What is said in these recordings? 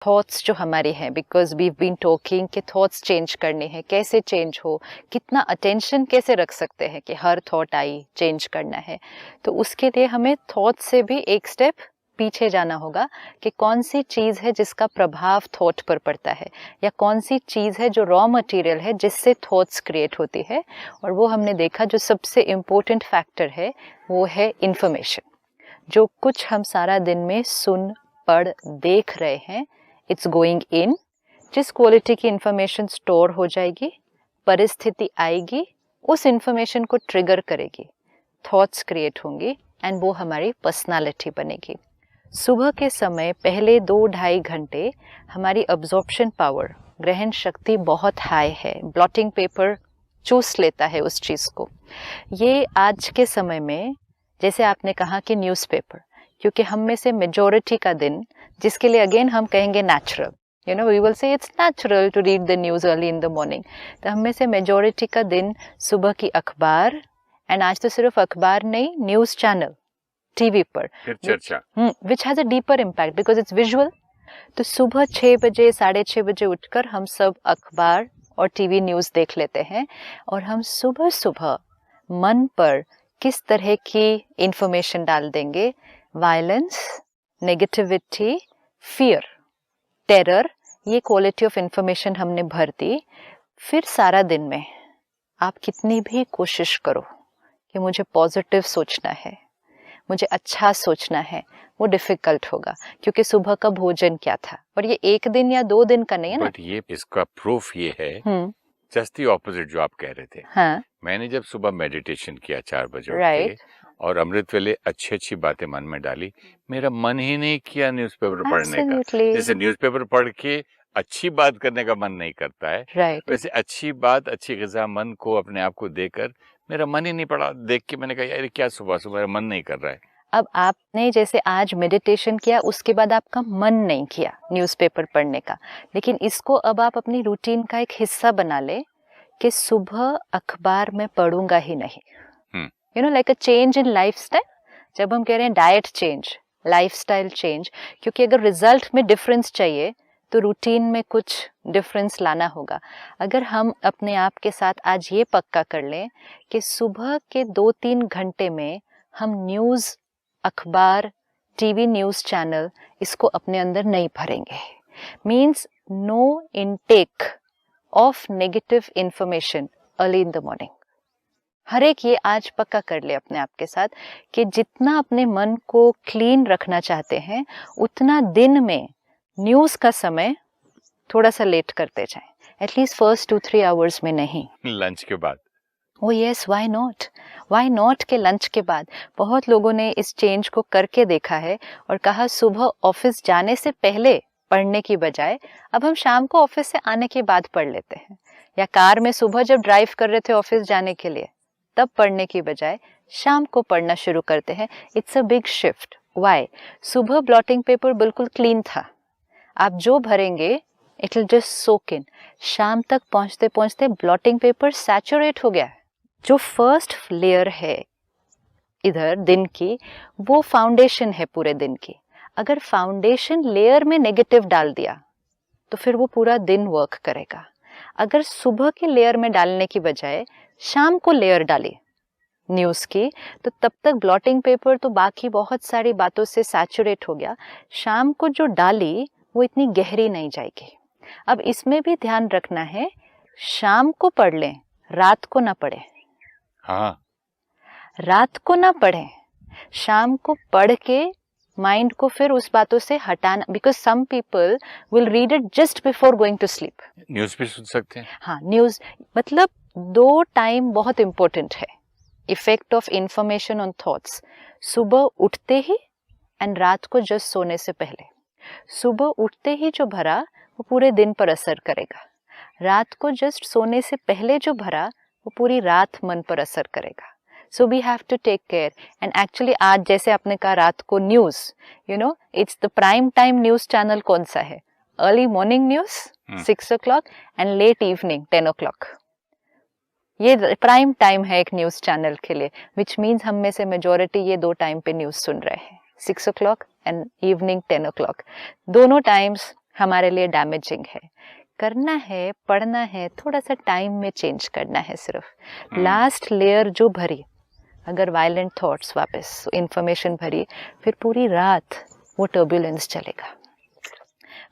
Thoughts जो हमारी हैं, बिकॉज वी बीन टॉकिंग कि थॉट्स चेंज करने हैं, कैसे चेंज हो, कितना अटेंशन कैसे रख सकते हैं कि हर थॉट आई चेंज करना है। तो उसके लिए हमें थॉट से भी एक स्टेप पीछे जाना होगा कि कौन सी चीज़ है जिसका प्रभाव थॉट पर पड़ता है, या कौन सी चीज़ है जो रॉ मटेरियल है जिससे थॉट्स क्रिएट होती है। और वो हमने देखा जो सबसे इम्पोर्टेंट फैक्टर है वो है इंफॉर्मेशन। जो कुछ हम सारा दिन में सुन पढ़ देख रहे हैं, इट्स गोइंग इन। जिस क्वालिटी की इंफॉर्मेशन स्टोर हो जाएगी, परिस्थिति आएगी, उस इंफॉर्मेशन को ट्रिगर करेगी, थॉट्स क्रिएट होंगी एंड वो हमारी पर्सनालिटी बनेगी। सुबह के समय पहले 2-2.5 घंटे हमारी अब्जॉर्प्शन पावर, ग्रहण शक्ति बहुत हाई है। ब्लॉटिंग पेपर चूस लेता है उस चीज़ को। ये आज के समय में, जैसे आपने कहा कि न्यूज़पेपर, क्योंकि हम में से मेजॉरिटी का दिन, जिसके लिए अगेन हम कहेंगे natural, you know we will say it's natural to read the news early in the morning. तो हम में से मेजॉरिटी का दिन सुबह की अखबार, एंड आज तो सिर्फ अखबार नहीं, न्यूज़ चैनल, टीवी पर, फिर चर्चा, which has a deeper impact because it's visual. तो सुबह 6 बजे 6:30 बजे उठकर हम सब अखबार और टीवी न्यूज़ देख लेते हैं, और हम सुबह सुबह मन पर किस तरह की इंफॉर्मेशन डाल देंगे। वायलेंस, नेगेटिविटी, फियर, टेरर, ये क्वालिटी ऑफ इंफॉर्मेशन हमने भर दी। फिर सारा दिन में आप कितनी भी कोशिश करो कि मुझे पॉजिटिव सोचना है, मुझे अच्छा सोचना है, वो डिफिकल्ट होगा, क्योंकि सुबह का भोजन क्या था। और ये 1 दिन या 2 दिन का नहीं है ना। बट ये इसका प्रूफ ये है जस्ट दी ऑपोजिट जो आप कह रहे थे। हाँ, मैंने जब सुबह मेडिटेशन किया 4 बजे उठ राइट, के और अमृत वेले अच्छी बातें मन में डाली, मेरा मन ही नहीं किया न्यूज़पेपर पढ़ने का। एब्सोल्युटली, जैसे न्यूज़पेपर पढ़ के अच्छी बात करने का मन नहीं करता है, राइट। वैसे अच्छी बात, अच्छी ग़िज़ा मन को, अपने आप को देकर मेरा मन ही नहीं पड़ा। देख के मैंने कहा यार क्या सुबह मेरा मन नहीं कर रहा है। अब आपने जैसे आज मेडिटेशन किया, उसके बाद आपका मन नहीं किया न्यूज़पेपर पढ़ने का, लेकिन इसको अब आप अपनी रूटीन का एक हिस्सा बना ले कि सुबह अखबार में पढ़ूंगा ही नहीं। You know, like a change in lifestyle. जब हम कह रहे हैं डाइट चेंज, लाइफस्टाइल चेंज, क्योंकि अगर रिजल्ट में डिफरेंस चाहिए तो रूटीन में कुछ डिफरेंस लाना होगा। अगर हम अपने आप के साथ आज ये पक्का कर लें कि सुबह के 2-3 घंटे में हम न्यूज़, अखबार, टीवी न्यूज़ चैनल, इसको अपने अंदर नहीं भरेंगे, means no intake of negative information early in the morning. हर एक ये आज पक्का कर ले अपने आप के साथ कि जितना अपने मन को क्लीन रखना चाहते हैं, उतना दिन में न्यूज़ का समय थोड़ा सा लेट करते जाएं, एटलीस्ट फर्स्ट 2-3 आवर्स में नहीं, लंच के बाद। ओ yes, why not, why not के लंच के बाद। बहुत लोगों ने इस चेंज को करके देखा है और कहा सुबह ऑफिस जाने से पहले पढ़ने की बजाय अब हम शाम को ऑफिस से आने के बाद पढ़ लेते हैं, या कार में सुबह जब ड्राइव कर रहे थे ऑफिस जाने के लिए तब पढ़ने की बजाय शाम को पढ़ना शुरू करते हैं। It's a big shift. Why? सुबह ब्लॉटिंग पेपर बिल्कुल क्लीन था, आप जो भरेंगे इट विल जस्ट सोक इन। शाम तक पहुंचते पहुंचते ब्लॉटिंग पेपर सैचुरेट हो गया। जो फर्स्ट लेयर है इधर दिन की, वो फाउंडेशन है पूरे दिन की। अगर फाउंडेशन लेयर में नेगेटिव डाल दिया तो फिर वो पूरा दिन वर्क करेगा। अगर सुबह के लेयर में डालने की बजाय शाम को लेयर डाली न्यूज़ की, तो तब तक ब्लॉटिंग पेपर तो बाकी बहुत सारी बातों से सैचुरेट हो गया, शाम को जो डाली वो इतनी गहरी नहीं जाएगी। अब इसमें भी ध्यान रखना है, शाम को पढ़ लें, रात को ना पढ़े। हाँ, रात को ना पढ़ें, शाम को पढ़ के माइंड को फिर उस बातों से हटाना, because some people will read it just before going to sleep. News भी सुन सकते हैं। हाँ, न्यूज़ मतलब 2 टाइम बहुत इंपॉर्टेंट है, effect of information on thoughts, सुबह उठते ही एंड रात को जस्ट सोने से पहले। सुबह उठते ही जो भरा वो पूरे दिन पर असर करेगा, रात को जस्ट सोने से पहले जो भरा वो पूरी रात मन पर असर करेगा। So we have to take care. And actually आज जैसे आपने कहा रात को news, you know it's the prime time news channel कौन सा है? Early morning news 6 o'clock and late evening 10 o'clock। ये प्राइम टाइम है एक न्यूज़ चैनल के लिए, विच मीन्स हम में से मेजॉरिटी ये 2 टाइम पे न्यूज़ सुन रहे हैं, 6 o'clock एंड इवनिंग 10 o'clock। दोनों टाइम्स हमारे लिए डैमेजिंग है। करना है, पढ़ना है, थोड़ा सा टाइम में चेंज करना है सिर्फ। लास्ट लेयर जो भरी, अगर वायलेंट थॉट्स वापस इंफॉर्मेशन भरी, फिर पूरी रात वो टर्बुलेंस चलेगा।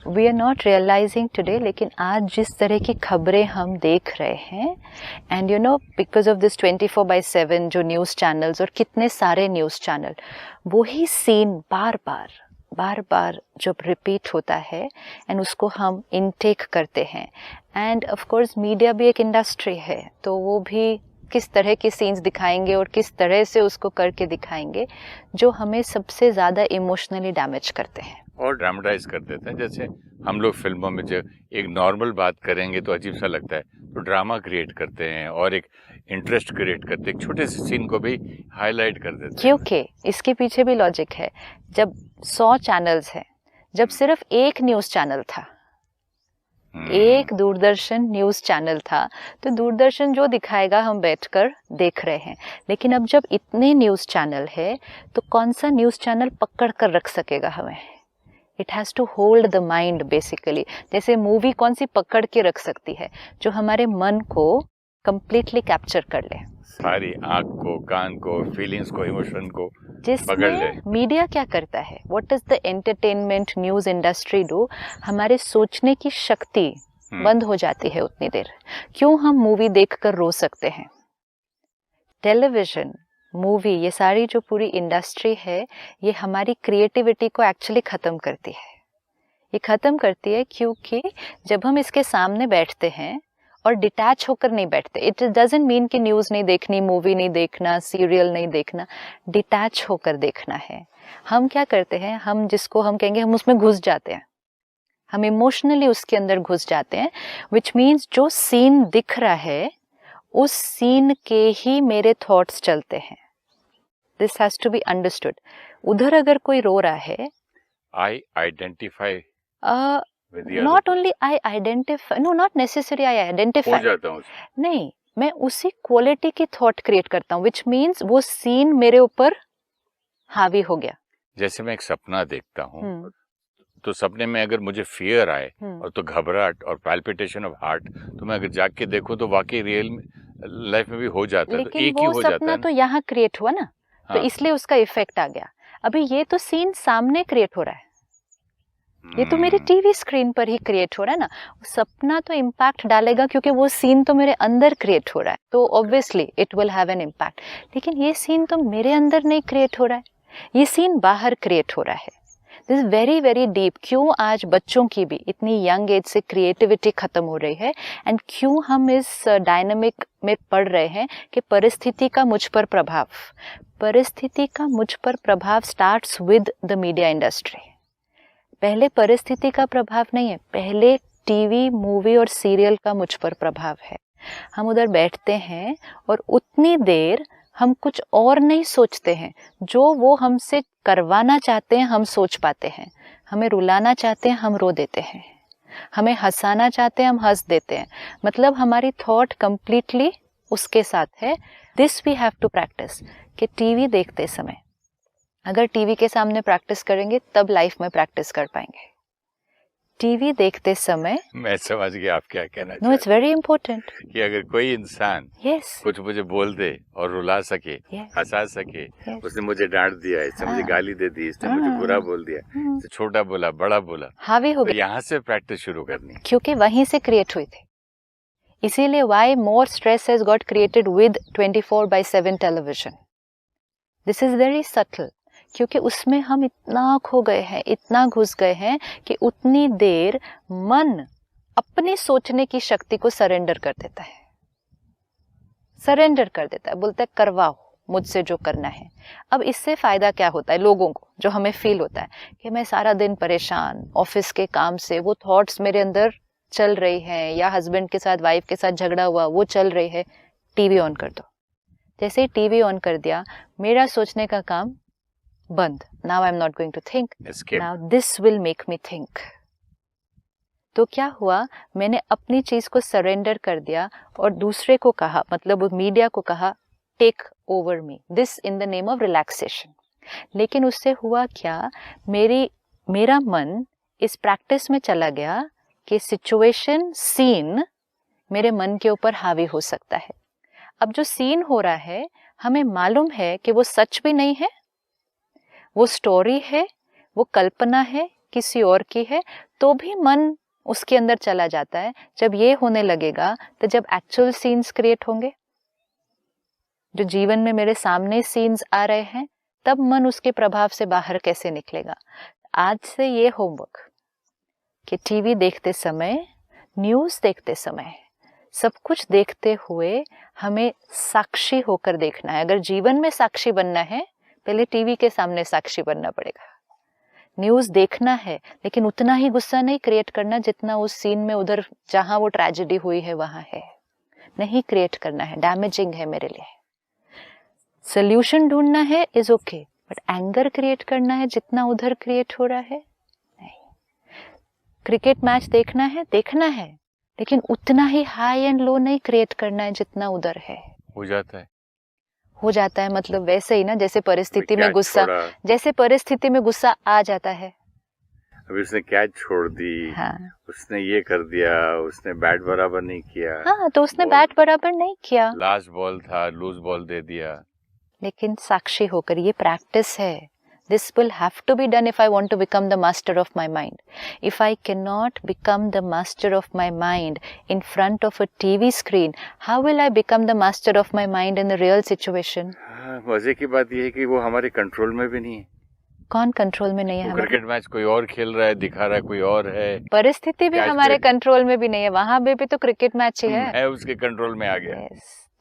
We are not realizing today, लेकिन आज जिस तरह की खबरें हम देख रहे हैं, and you know because of this 24/7 जो न्यूज़ चैनल्स और कितने सारे न्यूज़ चैनल, वही सीन बार बार जब रिपीट होता है एंड उसको हम इनटेक करते हैं। एंड ऑफ कोर्स मीडिया भी एक इंडस्ट्री है, तो वो भी किस तरह के सीन्स दिखाएंगे और किस तरह से उसको करके दिखाएंगे जो हमें सबसे ज़्यादा इमोशनली डैमेज करते हैं और ड्रामेटाइज कर देते हैं। जैसे हम लोग फिल्मों में जो एक नॉर्मल बात करेंगे तो अजीब सा लगता है, तो ड्रामा क्रिएट करते हैं और एक इंटरेस्ट क्रिएट करते हैं, एक छोटे से सीन को भी हाईलाइट कर देते हैं। क्योंकि इसके पीछे भी लॉजिक है। जब 100 चैनल्स हैं, जब सिर्फ एक न्यूज़ चैनल था, एक दूरदर्शन न्यूज़ चैनल था, तो दूरदर्शन जो दिखाएगा हम बैठकर देख रहे हैं। लेकिन अब जब इतने न्यूज़ चैनल है, तो कौन सा न्यूज़ चैनल पकड़ कर रख सकेगा हमें? It has to hold the mind basically. जैसे मूवी कौन सी पकड़ के रख सकती है, जो हमारे मन को कंप्लीटली कैप्चर कर ले, सारी आँख को, कान को, फीलिंग्स को, इमोशन को पकड़ ले। जिसमें मीडिया क्या करता है, what does the entertainment news industry do, हमारे सोचने की शक्ति बंद हो जाती है उतनी देर। क्यों हम मूवी देखकर रो सकते हैं? टेलीविजन, मूवी, ये सारी जो पूरी इंडस्ट्री है, ये हमारी क्रिएटिविटी को एक्चुअली ख़त्म करती है। ये ख़त्म करती है क्योंकि जब हम इसके सामने बैठते हैं और डिटैच होकर नहीं बैठते, इट डजंट मीन कि न्यूज़ नहीं देखनी, मूवी नहीं देखना, सीरियल नहीं देखना, डिटैच होकर देखना है। हम क्या करते हैं, हम जिसको हम कहेंगे हम उसमें घुस जाते हैं, हम इमोशनली उसके अंदर घुस जाते हैं, विच मीन्स जो सीन दिख रहा है उस सीन के ही मेरे थॉट्स चलते हैं। This has to be understood. उधर अगर कोई रो रहा है, I identify not only I identify, no not necessary I identify, हो जाता हूँ। नहीं, मैं उसी क्वालिटी की थॉट क्रिएट करता हूँ, विच मीन्स वो सीन मेरे ऊपर हावी हो गया। जैसे मैं एक सपना देखता हूँ, तो सपने में अगर मुझे फियर आए और तो घबराहट और पैल्पिटेशन ऑफ हार्ट, तो मैं अगर जाग के देखूं तो वाकई रियल लाइफ में भी हो जाता है। लेकिन तो एक ही वो हो जाता सपना है तो यहाँ क्रिएट हुआ ना, तो इसलिए उसका इफेक्ट आ गया। अभी ये तो सीन सामने क्रिएट हो रहा है, ये तो मेरी टीवी स्क्रीन पर ही क्रिएट हो रहा है ना। सपना तो इम्पैक्ट डालेगा क्योंकि वो सीन तो मेरे अंदर क्रिएट हो रहा है, तो obviously it will have an impact. लेकिन ये सीन तो मेरे अंदर नहीं क्रिएट हो रहा है, ये सीन बाहर क्रिएट हो रहा है। This very very deep. क्यों आज बच्चों की भी इतनी यंग एज से क्रिएटिविटी खत्म हो रही है, एंड क्यों हम इस डायनामिक में पढ़ रहे हैं कि परिस्थिति का मुझ पर प्रभाव, परिस्थिति का मुझ पर प्रभाव starts with the media industry. पहले परिस्थिति का प्रभाव नहीं है, पहले टीवी, मूवी और सीरियल का मुझ पर प्रभाव है। हम उधर बैठते हैं और उतनी देर हम कुछ और नहीं सोचते हैं, जो वो हमसे करवाना चाहते हैं हम सोच पाते हैं। हमें रुलाना चाहते हैं हम रो देते हैं, हमें हंसाना चाहते हैं हम हंस देते हैं। मतलब हमारी थॉट कंप्लीटली उसके साथ है। This we have to practice कि टीवी देखते समय, अगर टीवी के सामने प्रैक्टिस करेंगे तब लाइफ में प्रैक्टिस कर पाएंगे। टीवी देखते समय, मैं समझ गया आप क्या कहना नो इट्स वेरी इंपॉर्टेंट, कि अगर कोई इंसान यस कुछ मुझे बोल दे और रुला सके, हंसा सके, उसने मुझे डांट दिया, इसने मुझे गाली दे दी, इसने मुझे बुरा बोल दिया, इसने छोटा बोला, बड़ा बोला, हावी हो तो गया, यहाँ से प्रैक्टिस शुरू करनी, क्योंकि वहीं से क्रिएट हुई थी। इसीलिए why more stress has got created with 24/7 television. This is very subtle, क्योंकि उसमें हम इतना खो गए हैं, इतना घुस गए हैं कि उतनी देर मन अपनी सोचने की शक्ति को सरेंडर कर देता है, सरेंडर कर देता है, बोलता है करवाओ मुझसे जो करना है। अब इससे फायदा क्या होता है लोगों को, जो हमें फील होता है कि मैं सारा दिन परेशान, ऑफिस के काम से वो थॉट्स मेरे अंदर चल रही हैं, या हस्बैंड के साथ, वाइफ के साथ झगड़ा हुआ वो चल रही है, टीवी ऑन कर दो। जैसे ही टीवी ऑन कर दिया, मेरा सोचने का काम बंद। Now I am not going to think, now this will make me think. तो क्या हुआ, मैंने अपनी चीज को सरेंडर कर दिया और दूसरे को कहा, मतलब मीडिया को कहा take over me, this in the name of relaxation. लेकिन उससे हुआ क्या, मेरा मन इस प्रैक्टिस में चला गया कि सिचुएशन, सीन मेरे मन के ऊपर हावी हो सकता है। अब जो सीन हो रहा है हमें मालूम है कि वो सच भी नहीं है, वो स्टोरी है, वो कल्पना है, किसी और की है, तो भी मन उसके अंदर चला जाता है। जब ये होने लगेगा तो जब एक्चुअल सीन्स क्रिएट होंगे, जो जीवन में मेरे सामने सीन्स आ रहे हैं, तब मन उसके प्रभाव से बाहर कैसे निकलेगा। आज से ये होमवर्क कि टीवी देखते समय, न्यूज़ देखते समय, सब कुछ देखते हुए हमें साक्षी होकर देखना है। अगर जीवन में साक्षी बनना है, पहले टीवी के सामने साक्षी बनना पड़ेगा। न्यूज़ देखना है, लेकिन उतना ही गुस्सा नहीं क्रिएट करना जितना उस सीन में उधर जहां वो ट्रेजेडी हुई है वहां है। नहीं क्रिएट करना है, डैमेजिंग है मेरे लिए। सोल्यूशन ढूंढना है is okay, but anger create करना है जितना उधर क्रिएट हो रहा है, नहीं। क्रिकेट मैच देखना है, लेकिन उतना ही हाई एंड लो नहीं क्रिएट करना है जितना उधर है। हो जाता है मतलब वैसे ही ना, जैसे परिस्थिति में गुस्सा आ जाता है। अभी उसने कैच छोड़ दी, हाँ, उसने ये कर दिया, उसने बैट बराबर नहीं किया। हाँ, तो उसने बैट बराबर नहीं किया, लास्ट बॉल था, लूज बॉल दे दिया। लेकिन साक्षी होकर, ये प्रैक्टिस है। This will have to be done if I want to become the master of my mind. If I cannot become the master of my mind in front of a TV screen, how will I become the master of my mind in the real situation? मजे की बात यह है कि वो हमारे control में भी नहीं है। कौन कंट्रोल में नहीं है? क्रिकेट मैच कोई और खेल रहा है, दिखा रहा है कोई और है। परिस्थिति भी हमारे कंट्रोल में भी नहीं है, वहां भी तो क्रिकेट मैच ही है। मैं उसके कंट्रोल में आ गया।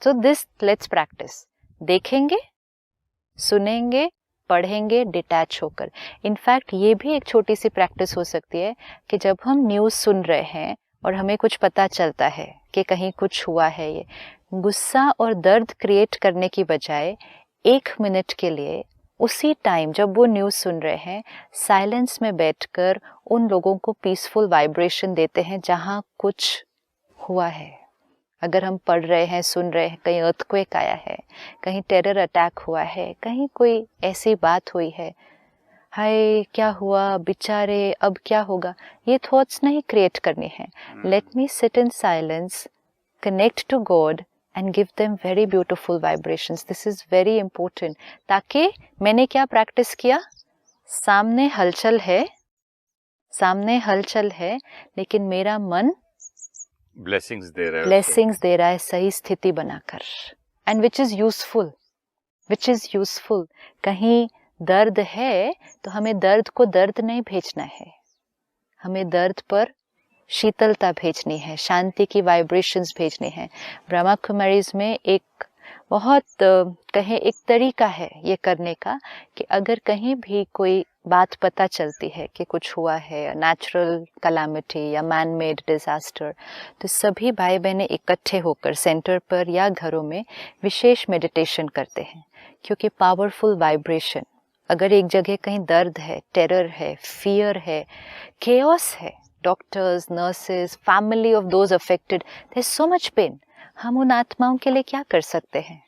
So this let's practice. देखेंगे, सुनेंगे, पढ़ेंगे डिटैच होकर। इनफैक्ट ये भी एक छोटी सी प्रैक्टिस हो सकती है कि जब हम न्यूज़ सुन रहे हैं और हमें कुछ पता चलता है कि कहीं कुछ हुआ है, ये गुस्सा और दर्द क्रिएट करने की बजाय 1 मिनट के लिए उसी टाइम जब वो न्यूज़ सुन रहे हैं, साइलेंस में बैठकर उन लोगों को पीसफुल वाइब्रेशन देते हैं जहाँ कुछ हुआ है। अगर हम पढ़ रहे हैं, सुन रहे हैं, कहीं अर्थक्वेक आया है, कहीं टेरर अटैक हुआ है, कहीं कोई ऐसी बात हुई है, हाय क्या हुआ बेचारे, अब क्या होगा, ये थॉट्स नहीं क्रिएट करनी है। Let me sit in silence, connect to God and give them very beautiful vibrations. This is very important. ताकि मैंने क्या प्रैक्टिस किया, सामने हलचल है, लेकिन मेरा मन ब्लेसिंग्स दे रहा है सही स्थिति बनाकर, एंड विच इज यूजफुल। कहीं दर्द है तो हमें दर्द को दर्द नहीं भेजना है, हमें दर्द पर शीतलता भेजनी है, शांति की वाइब्रेशंस भेजनी है। ब्रह्मा कुमारीज में एक बहुत कहें एक तरीका है ये करने का कि अगर कहीं भी कोई बात पता चलती है कि कुछ हुआ है, नेचुरल कैलामिटी या मैन मेड डिजास्टर, तो सभी भाई बहनें इकट्ठे होकर सेंटर पर या घरों में विशेष मेडिटेशन करते हैं। क्योंकि पावरफुल वाइब्रेशन, अगर एक जगह कहीं दर्द है, टेरर है, फियर है, केओस है, doctors, nurses, family of those affected, there is so much pain. हम उन आत्माओं के लिए क्या कर सकते हैं?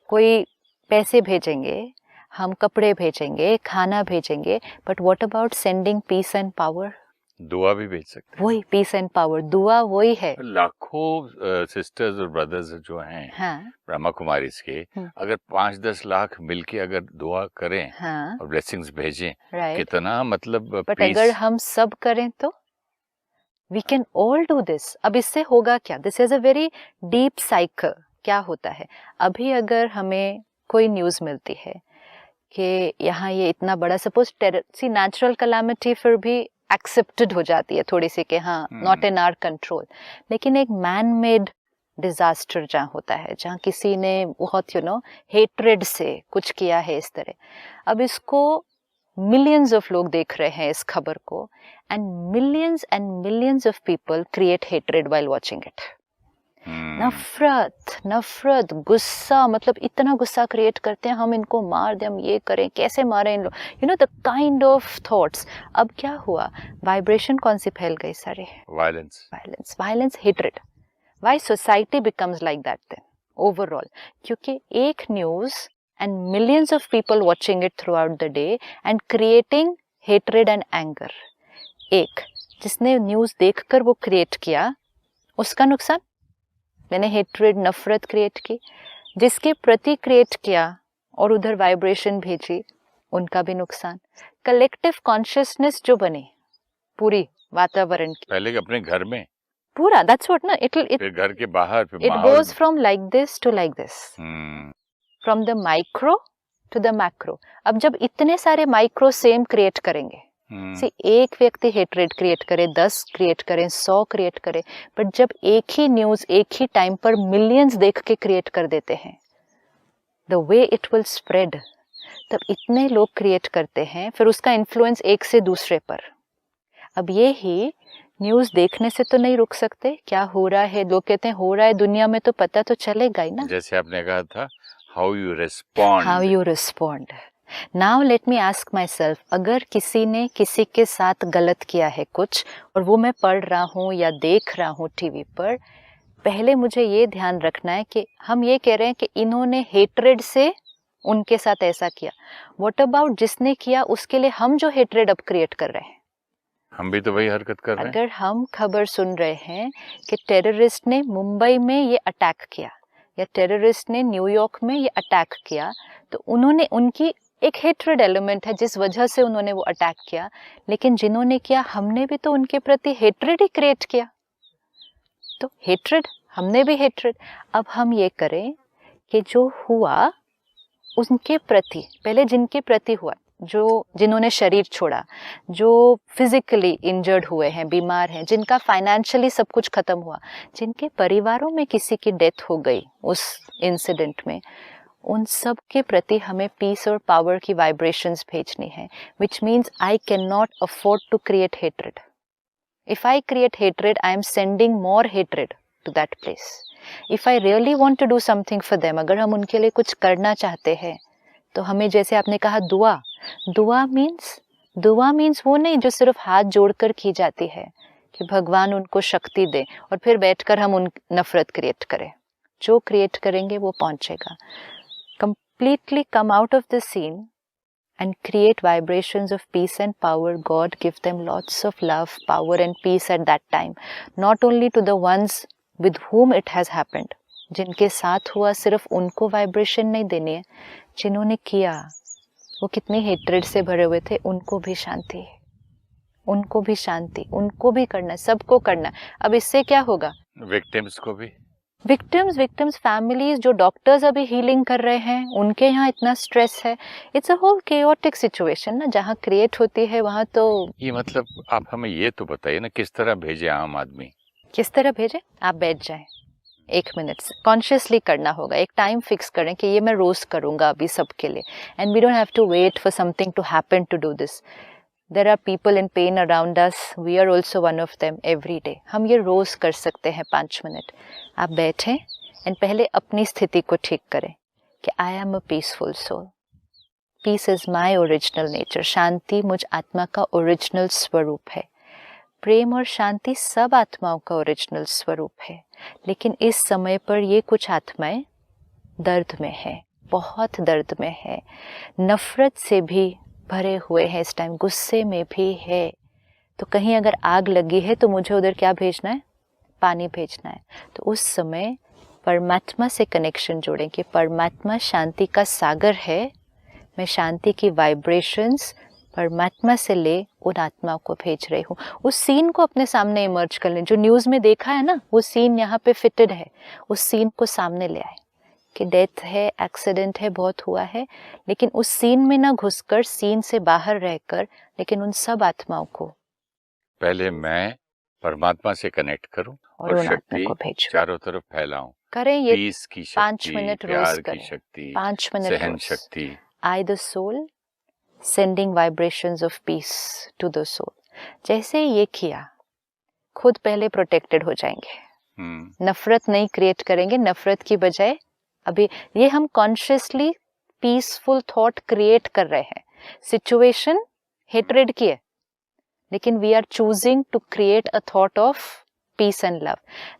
कोई पैसे भेजेंगे, हम कपड़े भेजेंगे, खाना भेजेंगे, but what about sending peace and power? दुआ भी भेज सकते हैं। वही पीस एंड पावर, दुआ वही है। लाखों सिस्टर्स और ब्रदर्स जो हैं, हाँ, ब्रह्मा कुमारीज के, अगर 5-10 लाख मिलके अगर दुआ करें, हाँ, और ब्लेसिंग्स भेजें, राइट, कितना मतलब। बट अगर हम सब करें तो we can all do this. अब इससे होगा क्या? This is a very deep cycle. क्या होता है, अभी अगर हमें कोई न्यूज़ मिलती है कि यहाँ ये इतना बड़ा, सपोज टेरर सी नेचुरल कैलामिटी, फिर भी एक्सेप्टेड हो जाती है थोड़ी सी कि हाँ नॉट इन आवर कंट्रोल, लेकिन एक मैन मेड डिजास्टर जहाँ होता है, जहाँ किसी ने बहुत हेट्रेड से कुछ किया है इस तरह, अब इसको मिलियंस ऑफ लोग देख रहे हैं इस खबर को, and millions of people create hatred while watching it. नफरत, गुस्सा, मतलब इतना गुस्सा क्रिएट करते हैं, हम इनको मार दें, हम ये करें, कैसे मारें इन लोग, द काइंड ऑफ थॉट्स। अब क्या हुआ, वाइब्रेशन कौन सी फैल गई? सारे violence, hatred. Why society becomes like that then overall? क्योंकि एक news and millions of people watching it throughout the day and creating hatred and anger. एक जिसने न्यूज़ देखकर वो क्रिएट किया उसका नुकसान, मैंने हेट्रेड नफरत क्रिएट की, जिसके प्रति क्रिएट किया और उधर वाइब्रेशन भेजी उनका भी नुकसान। कलेक्टिव कॉन्शियसनेस जो बने पूरी वातावरण की, पहले अपने घर में पूरा, दैट्स व्हाट ना, फिर घर के बाहर, फिर इट माहौल goes from like this to like this, में। From the micro to the macro. अब जब इतने सारे माइक्रो सेम क्रिएट करेंगे, सी एक व्यक्ति हेट्रेड क्रिएट करे, 10 क्रिएट करें, 100 क्रिएट करे, बट जब एक ही न्यूज एक ही टाइम पर मिलियंस देख के क्रिएट कर देते हैं, the way it will spread, तब इतने लोग क्रिएट करते हैं, फिर उसका इन्फ्लुएंस एक से दूसरे पर। अब ये ही न्यूज देखने से तो नहीं रुक सकते, क्या हो रहा है, लोग कहते हैं हो रहा है दुनिया में, तो पता तो चलेगा ही ना। जैसे आपने कहा था how you respond. Now let me ask my self, अगर किसी ने किसी के साथ गलत किया है कुछ और वो मैं पढ़ रहा हूँ या देख रहा हूँ टीवी पर, पहले मुझे ये ध्यान रखना है कि हम ये कह रहे हैं कि इन्होंने हेट्रेड से उनके साथ ऐसा किया, व्हाट अबाउट जिसने किया उसके लिए हम जो हेट्रेड अब क्रिएट कर रहे हैं, हम भी तो वही हरकत कर रहे हैं। अगर हम खबर सुन रहे हैं कि टेररिस्ट ने मुंबई में ये अटैक किया या टेररिस्ट ने न्यूयॉर्क में ये अटैक किया, तो उन्होंने, उनकी एक हेट्रेड एलिमेंट है जिस वजह से उन्होंने वो अटैक किया, लेकिन जिन्होंने किया हमने भी तो उनके प्रति हेट्रेड ही क्रिएट किया, तो हेट्रेड, हमने भी हेट्रेड। अब हम ये करें कि जो हुआ उनके प्रति, पहले जिनके प्रति हुआ, जो जिन्होंने शरीर छोड़ा, जो फिजिकली इंजर्ड हुए हैं, बीमार हैं, जिनका फाइनेंशियली सब कुछ खत्म हुआ, जिनके परिवारों में किसी की डेथ हो गई उस इंसिडेंट में, उन सब के प्रति हमें पीस और पावर की वाइब्रेशंस भेजनी है, which means I can not afford to create hatred. If I create hatred, I am sending more hatred to that place. If I really want to do something for them, अगर हम उनके लिए कुछ करना चाहते हैं, तो हमें, जैसे आपने कहा, दुआ मीन्स वो नहीं जो सिर्फ हाथ जोड़कर की जाती है कि भगवान उनको शक्ति दे और फिर बैठकर हम उन नफरत क्रिएट करें। जो क्रिएट करेंगे वो पहुंचेगा। Completely come out of the scene and create vibrations of peace and power. God give them lots of love, power and peace at that time. Not only to the ones with whom it has happened. जिनके साथ हुआ सिर्फ उनको vibration नहीं देनी है, जिन्होंने किया वो कितने हेट्रेड से भरे हुए थे, उनको भी शांति, उनको भी शांति, उनको भी करना है, सबको करना है। अब इससे क्या होगा? विक्टिम्स को भी, विक्टिम्स, फैमिलीज, जो डॉक्टर्स अभी हीलिंग कर रहे हैं, उनके यहाँ इतना स्ट्रेस है। It's a whole chaotic situation ना, जहाँ क्रिएट होती है वहाँ तो। ये मतलब आप हमें ये तो बताइए ना, किस तरह भेजे आम आदमी? किस तरह भेजे? आप बैठ जाएं, 1 मिनट से कॉन्शियसली करना होगा, एक टाइम फिक्स करें कि ये मैं रोज करूंगा अभी सबके लिए, and we don't have to wait for something to happen to do this. There are people in pain around us. We are also one of them every day. हम ये रोज कर सकते हैं 5 मिनट। आप बैठें एंड पहले अपनी स्थिति को ठीक करें कि I am a peaceful soul. Peace is my original nature. शांति मुझ आत्मा का ओरिजिनल स्वरूप है। प्रेम और शांति सब आत्माओं का ओरिजिनल स्वरूप है, लेकिन इस समय पर ये कुछ आत्माएं दर्द में है, बहुत दर्द में है, नफरत से भी भरे हुए हैं, इस टाइम गुस्से में भी है। तो कहीं अगर आग लगी है तो मुझे उधर क्या भेजना है? पानी भेजना है। तो उस समय परमात्मा से कनेक्शन जोड़ें कि परमात्मा शांति का सागर है, मैं शांति की वाइब्रेशंस परमात्मा से ले उन आत्माओं को भेज रही हूँ। उस सीन को अपने सामने इमर्ज कर लें, जो न्यूज़ में देखा है ना, वो सीन यहाँ पे फिटेड है, उस सीन को सामने ले आए कि डेथ है, एक्सीडेंट है, बहुत हुआ है, लेकिन उस सीन में ना घुसकर, सीन से बाहर रहकर, लेकिन उन सब आत्माओं को पहले मैं परमात्मा से कनेक्ट करूं और उन आत्मा शक्ति को भेजूं। चारों तरफ फैलाऊं। करें ये पीस की 5 शक्ति, मिनट रोज प्यार की करें, शक्ति, 5 मिनट सहन रोज। शक्ति। I the soul sending vibrations of peace to the soul. जैसे ये किया, खुद पहले प्रोटेक्टेड हो जाएंगे, नफरत नहीं क्रिएट करेंगे। नफरत की बजाय अभी ये हम कॉन्शियसली पीसफुल थॉट क्रिएट कर रहे हैं। सिचुएशन हेट्रेड की है, लेकिन we are choosing to create a thought of peace and love.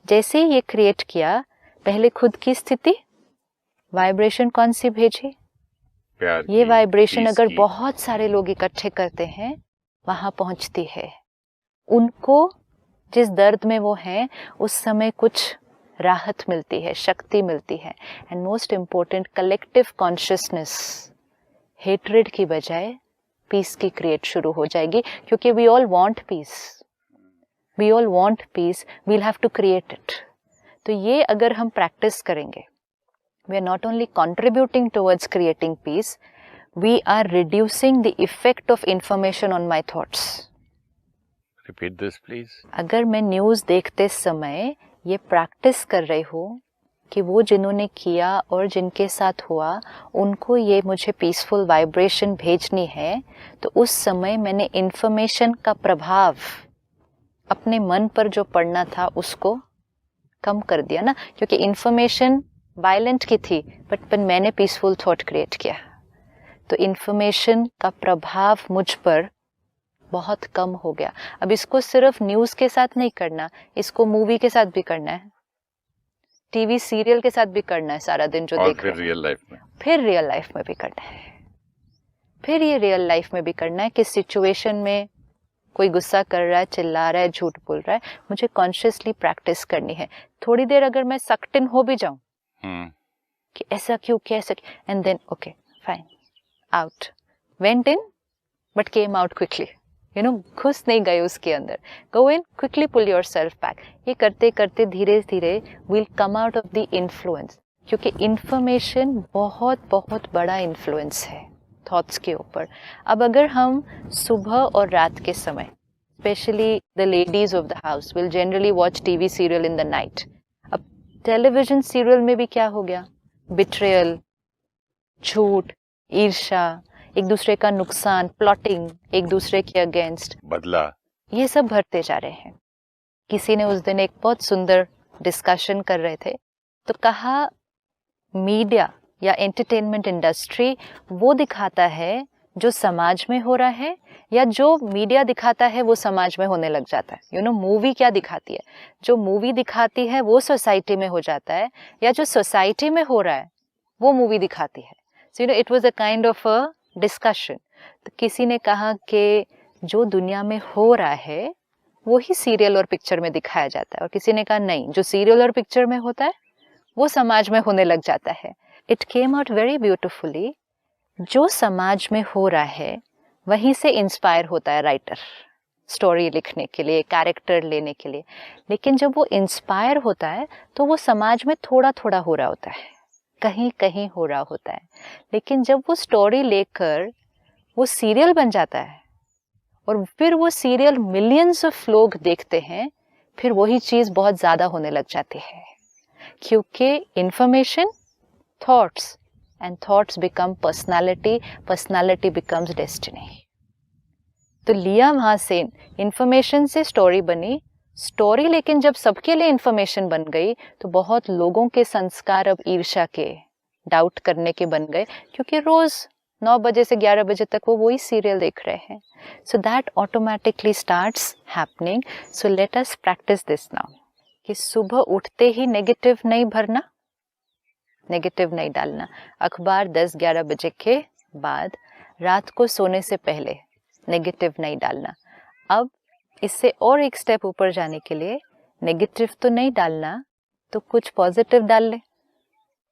जैसे ये क्रिएट किया, पहले खुद की स्थिति, वाइब्रेशन कौन सी भेजी? प्यार ये की, वाइब्रेशन पीस अगर की। बहुत सारे लोग इकट्ठे करते हैं, वहां पहुंचती है, उनको जिस दर्द में वो हैं उस समय कुछ राहत मिलती है, शक्ति मिलती है। And most important, collective consciousness hatred की बजाय पीस की क्रिएट शुरू हो जाएगी, क्योंकि we all want peace, we all want peace, we'll have to create it. तो ये अगर हम प्रैक्टिस करेंगे, we are not only contributing towards creating peace, we are reducing the effect of information on my thoughts. Repeat this please. अगर मैं news देखते समय ये प्रैक्टिस कर रही हूँ कि वो जिन्होंने किया और जिनके साथ हुआ उनको ये मुझे पीसफुल वाइब्रेशन भेजनी है, तो उस समय मैंने इन्फॉर्मेशन का प्रभाव अपने मन पर जो पड़ना था उसको कम कर दिया ना, क्योंकि इन्फॉर्मेशन वायलेंट की थी बट मैंने पीसफुल थॉट क्रिएट किया, तो इन्फॉर्मेशन का प्रभाव मुझ पर बहुत कम हो गया। अब इसको सिर्फ न्यूज़ के साथ नहीं करना, इसको मूवी के साथ भी करना है, टीवी सीरियल के साथ भी करना है सारा दिन जो देख रहे हैं, रियल लाइफ में, फिर रियल लाइफ में भी करना है, फिर ये रियल लाइफ में भी करना है कि सिचुएशन में कोई गुस्सा कर रहा है, चिल्ला रहा है, झूठ बोल रहा है, मुझे कॉन्शियसली प्रैक्टिस करनी है। थोड़ी देर अगर मैं सक्ट इन हो भी जाऊं कि ऐसा क्यों, कैसा, and then okay fine, out, went in but came out quickly, you know, घुस नहीं गए उसके अंदर, go in quickly, pull yourself back. ये करते करते धीरे धीरे will come out of the influence, क्योंकि इन्फॉर्मेशन बहुत बहुत बड़ा इन्फ्लुएंस है थॉट्स के ऊपर। अब अगर हम सुबह और रात के समय, specially the ladies of the house will generally watch TV serial in the night. अब टेलीविजन सीरियल में भी क्या हो गया, बिट्रेयल, झूठ, ईर्ष्या, एक दूसरे का नुकसान, प्लॉटिंग एक दूसरे के अगेंस्ट, बदला, ये सब भरते जा रहे हैं। किसी ने उस दिन एक बहुत सुंदर डिस्कशन कर रहे थे, तो कहा मीडिया या एंटरटेनमेंट इंडस्ट्री वो दिखाता है जो समाज में हो रहा है, या जो मीडिया दिखाता है वो समाज में होने लग जाता है। यू नो, मूवी क्या दिखाती है, जो मूवी दिखाती है वो सोसाइटी में हो जाता है, या जो सोसाइटी में हो रहा है वो मूवी दिखाती है। So you know, it was a kind of a discussion. तो किसी ने कहा कि जो दुनिया में हो रहा है वो ही सीरियल और पिक्चर में दिखाया जाता है, और किसी ने कहा नहीं, जो सीरियल और पिक्चर में होता है वो समाज में होने लग जाता है। It came out very beautifully, जो समाज में हो रहा है वहीं से इंस्पायर होता है राइटर स्टोरी लिखने के लिए, कैरेक्टर लेने के लिए, लेकिन जब वो इंस्पायर होता है तो वो समाज में थोड़ा थोड़ा हो रहा होता है, कहीं कहीं हो रहा होता है। लेकिन जब वो स्टोरी लेकर वो सीरियल बन जाता है और फिर वो सीरियल मिलियंस ऑफ लोग देखते हैं, फिर वही चीज़ बहुत ज़्यादा होने लग जाती है, क्योंकि information, thoughts, and thoughts become personality, personality becomes destiny. तो लिया वहाँ से इंफॉर्मेशन से स्टोरी बनी, स्टोरी लेकिन जब सबके लिए इंफॉर्मेशन बन गई तो बहुत लोगों के संस्कार अब ईर्ष्या के, डाउट करने के बन गए, क्योंकि रोज 9 बजे से 11 बजे तक वो वही सीरियल देख रहे हैं। So that automatically starts happening. So let us practice this now, कि सुबह उठते ही नेगेटिव नहीं भरना, नेगेटिव नहीं डालना, अखबार 10-11 बजे के बाद, रात को सोने से पहले नेगेटिव नहीं डालना। अब इससे और एक स्टेप ऊपर जाने के लिए नेगेटिव तो नहीं डालना, तो कुछ पॉजिटिव डाल ले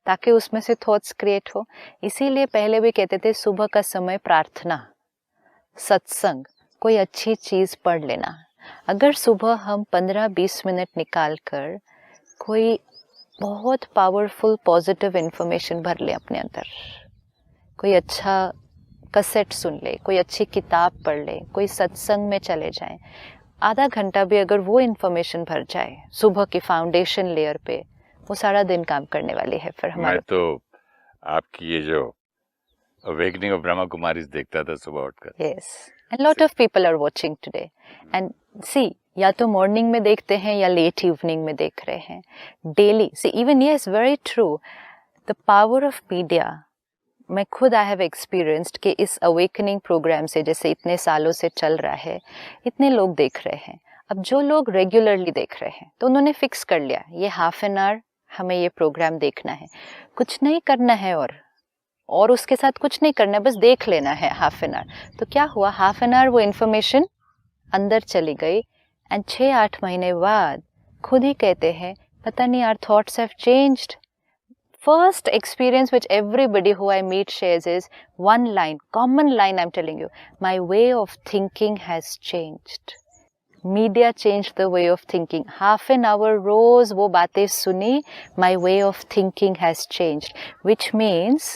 ताकि उसमें से थॉट्स क्रिएट हो। इसीलिए पहले भी कहते थे सुबह का समय प्रार्थना, सत्संग, कोई अच्छी चीज़ पढ़ लेना। अगर सुबह हम 15-20 मिनट निकाल कर कोई बहुत पावरफुल पॉजिटिव इन्फॉर्मेशन भर ले अपने अंदर, कोई अच्छा कैसेट सुन ले, कोई अच्छी किताब पढ़ ले, कोई सत्संग में चले जाएं, आधा घंटा भी अगर वो इन्फॉर्मेशन भर जाए सुबह की फाउंडेशन लेयर पे, वो सारा दिन काम करने वाली है फिर हमारे। मैं तो आपकी ये जो अवेकनिंग ऑफ ब्रह्मा कुमारीज देखता था सुबह उठकर। Yes, and lot of people are watching today, and see, या तो मॉर्निंग में देखते हैं या लेट इवनिंग में देख रहे हैं, daily see even, yes very true, the power of media. मैं खुद आई हैव एक्सपीरियंस्ड कि इस अवेकनिंग प्रोग्राम से, जैसे इतने सालों से चल रहा है, इतने लोग देख रहे हैं। अब जो लोग रेगुलरली देख रहे हैं तो उन्होंने फिक्स कर लिया ये हाफ एन आवर हमें ये प्रोग्राम देखना है, कुछ नहीं करना है और उसके साथ कुछ नहीं करना है, बस देख लेना है हाफ एन आवर। तो क्या हुआ, हाफ एन आवर वो इन्फॉर्मेशन अंदर चली गई, एंड 6-8 महीने बाद खुद ही कहते हैं पता नहीं our thoughts have changed. First experience which everybody who I meet shares is one line, common line I'm telling you, my way of thinking has changed. Media changed the way of thinking. Half an hour रोज वो बातें सुनी, my way of thinking has changed. Which means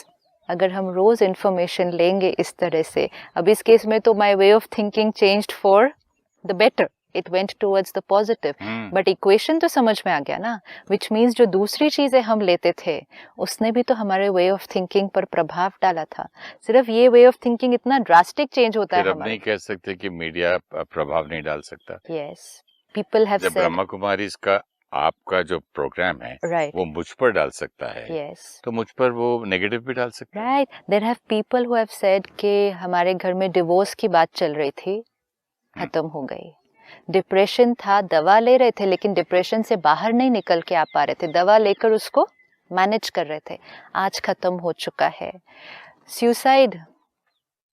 अगर हम रोज information लेंगे इस तरह से, अब इस केस में तो my way of thinking changed for the better. It went towards the positive. But equation तो समझ में आ गया ना, which means जो दूसरी चीजें हम लेते थे उसने भी तो हमारे way of thinking पर प्रभाव डाला था. सिर्फ ये way of thinking इतना drastic change होता है फिर अब हमारा. नहीं कह सकते कि मीडिया प्रभाव नहीं डाल सकता. Yes, people have जब said. ब्रह्मा कुमारी इसका आपका जो प्रोग्राम है Right. वो मुझ पर डाल सकता है. Yes. तो मुझ पर वो नेगेटिव भी डाल सकता है. Right. There have people who have said कि हमारे घर में डिवोर्स की बात चल रही थी, खत्म हो गई. डिप्रेशन था, दवा ले रहे थे लेकिन डिप्रेशन से बाहर नहीं निकल के आ पा रहे थे, दवा लेकर उसको मैनेज कर रहे थे, आज खत्म हो चुका है. सुसाइड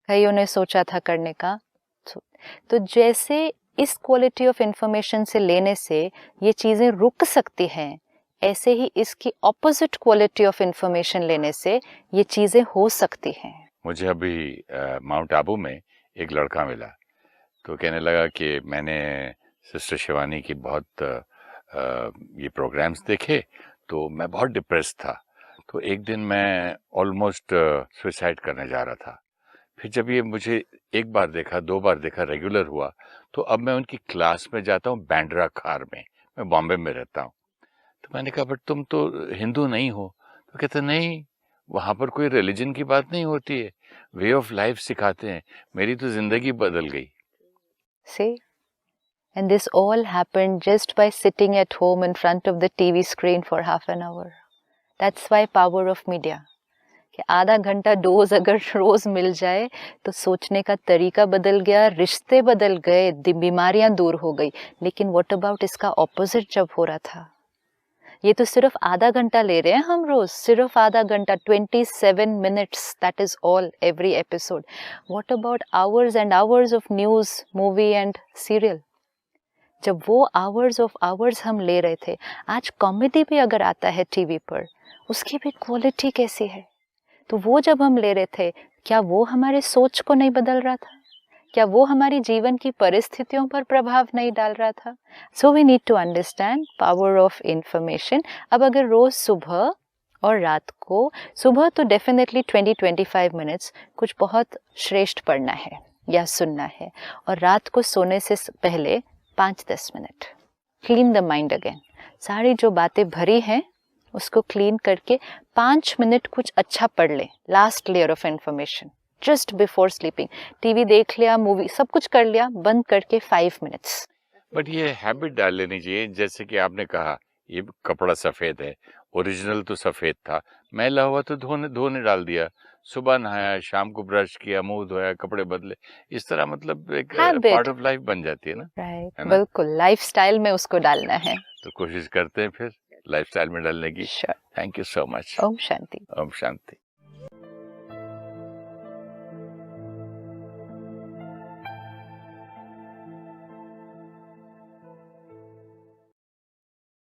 कईयों ने सोचा था करने का. तो जैसे इस क्वालिटी ऑफ इंफॉर्मेशन से लेने से ये चीजें रुक सकती हैं, ऐसे ही इसकी ऑपोजिट क्वालिटी ऑफ इंफॉर्मेशन लेने से ये चीजें हो सकती हैं. मुझे अभी माउंट आबू में एक लड़का मिला तो कहने लगा कि मैंने सिस्टर शिवानी की बहुत ये प्रोग्राम्स देखे तो मैं बहुत डिप्रेस था. तो एक दिन मैं ऑलमोस्ट सुसाइड करने जा रहा था. फिर जब ये मुझे एक बार देखा, 2 बार देखा, रेगुलर हुआ, तो अब मैं उनकी क्लास में जाता हूँ बैंड्रा खार में. मैं बॉम्बे में रहता हूँ. तो मैंने कहा बट तुम तो हिंदू नहीं हो. तो कहते नहीं, वहाँ पर कोई रिलीजन की बात नहीं होती है, वे ऑफ लाइफ सिखाते हैं. मेरी तो जिंदगी बदल गई. See? And this all happened just by sitting at home in front of the TV screen for half an hour. That's why power of media. कि आधा घंटा डोज अगर रोज मिल जाए तो सोचने का तरीका बदल गया, रिश्ते बदल गए, बीमारियां दूर हो गई. लेकिन व्हाट अबाउट इसका ऑपोजिट जब हो रहा था? ये तो सिर्फ आधा घंटा ले रहे हैं हम रोज, सिर्फ आधा घंटा, 27 minutes, that is all every episode. What about hours and hours of news, movie and serial? जब वो hours of hours हम ले रहे थे, आज कॉमेडी भी अगर आता है टीवी पर, उसकी भी क्वालिटी कैसी है? तो वो जब हम ले रहे थे, क्या वो हमारे सोच को नहीं बदल रहा था? क्या वो हमारी जीवन की परिस्थितियों पर प्रभाव नहीं डाल रहा था? So we need to understand power of information. अब अगर रोज सुबह और रात को, सुबह तो डेफिनेटली 20-25 मिनट्स कुछ बहुत श्रेष्ठ पढ़ना है या सुनना है, और रात को सोने से पहले 5-10 minute clean the mind again. सारी जो बातें भरी हैं उसको क्लीन करके 5 मिनट कुछ अच्छा पढ़ ले. Last layer of information just before sleeping. TV देख लिया, मूवी सब कुछ कर लिया, बंद करके 5 मिनट्स. बट ये हैबिट डाल लेनी चाहिए. जैसे कि आपने कहा ये कपड़ा सफेद है, ओरिजिनल तो सफेद था, मैला हुआ तो धोने डाल दिया. सुबह नहाया, शाम को ब्रश किया, मुंह धोया, कपड़े बदले. इस तरह मतलब एक पार्ट ऑफ लाइफ बन जाती है ना. राइट, बिल्कुल लाइफस्टाइल में उसको डालना है. तो कोशिश करते हैं फिर लाइफस्टाइल में डालने की. Thank you so much. Om Shanti. Om Shanti.